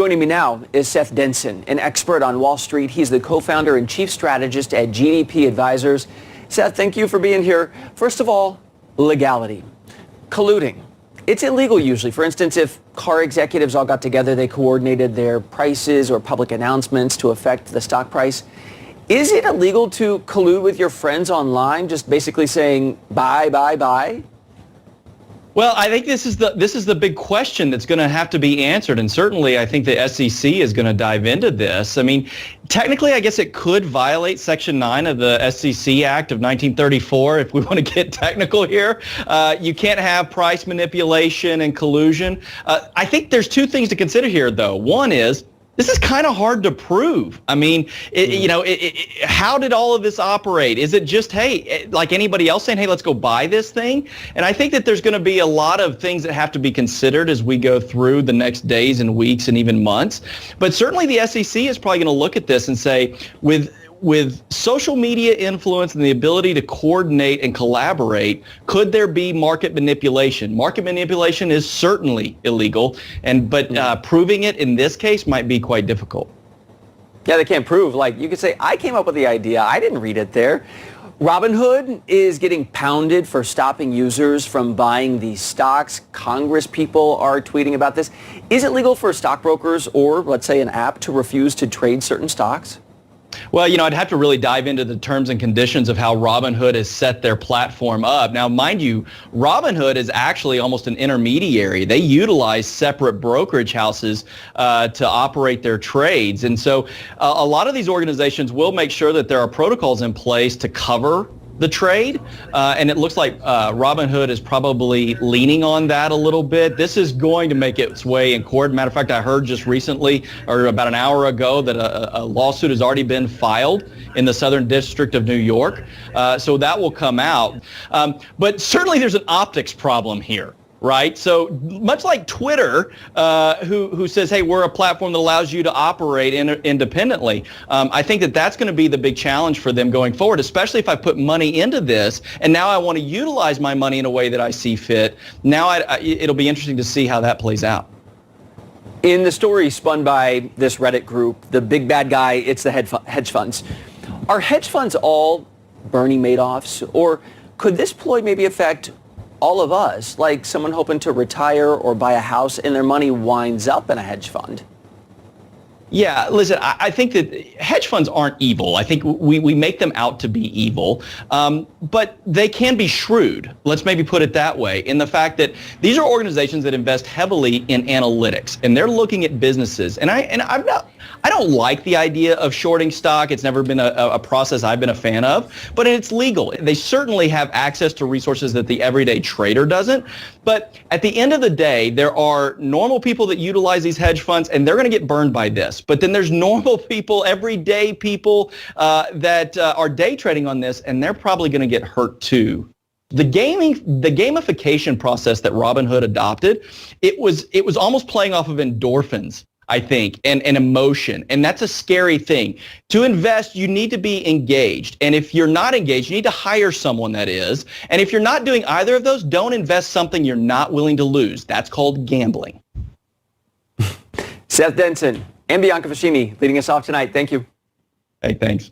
Joining me now is Seth Denson, an expert on Wall Street. He's the co-founder and chief strategist at GDP Advisors. Seth, thank you for being here. First of all, legality. Colluding. It's illegal usually. For instance, if car executives all got together, they coordinated their prices or public announcements to affect the stock price. Is it illegal to collude with your friends online, just basically saying buy, buy, buy? Well, I think this is the big question that's going to have to be answered, and certainly I think the SEC is going to dive into this. I mean, technically, I guess it could violate Section 9 of the SEC Act of 1934 if we want to get technical here. You can't have price manipulation and collusion. I think there's two things to consider here, though. One is, this is kind of hard to prove. I mean, how did all of this operate? Is it just, hey, like anybody else saying, hey, let's go buy this thing? And I think that there's going to be a lot of things that have to be considered as we go through the next days and weeks and even months. But certainly the SEC is probably going to look at this and say, with social media influence and the ability to coordinate and collaborate, could there be market manipulation? Market manipulation is certainly illegal, but proving it in this case might be quite difficult. Yeah, they can't prove. Like, you could say, I came up with the idea. I didn't read it there. Robinhood is getting pounded for stopping users from buying these stocks. Congress people are tweeting about this. Is it legal for stockbrokers or, let's say, an app to refuse to trade certain stocks? Well, I'd have to really dive into the terms and conditions of how Robinhood has set their platform up. Now, mind you, Robinhood is actually almost an intermediary. They utilize separate brokerage houses to operate their trades. And so a lot of these organizations will make sure that there are protocols in place to cover the trade, and it looks like Robinhood is probably leaning on that a little bit. This is going to make its way in court. Matter of fact, I heard just recently, or about an hour ago, that a lawsuit has already been filed in the Southern District of New York. So that will come out. But certainly there's an optics problem here. Right? So much like Twitter, who says, hey, we're a platform that allows you to operate independently. I think that that's going to be the big challenge for them going forward, especially if I put money into this and now I want to utilize my money in a way that I see fit. Now it'll be interesting to see how that plays out. In the story spun by this Reddit group, the big bad guy, it's the hedge funds. Are hedge funds all Bernie Madoffs, or could this ploy maybe affect all of us, like someone hoping to retire or buy a house and their money winds up in a hedge fund? Yeah, listen, I think that hedge funds aren't evil. I think we make them out to be evil, but they can be shrewd. Let's maybe put it that way, in the fact that these are organizations that invest heavily in analytics, and they're looking at businesses. And I don't like the idea of shorting stock. It's never been a process I've been a fan of, but it's legal. They certainly have access to resources that the everyday trader doesn't. But at the end of the day, there are normal people that utilize these hedge funds, and they're going to get burned by this. But then there's normal people, everyday people that are day trading on this, and they're probably going to get hurt too. The gamification process that Robinhood adopted, it was almost playing off of endorphins, I think, and emotion. And that's a scary thing. To invest, you need to be engaged. And if you're not engaged, you need to hire someone that is. And if you're not doing either of those, don't invest something you're not willing to lose. That's called gambling. Seth Denson and Bianca Fascini leading us off tonight. Thank you. Hey, thanks.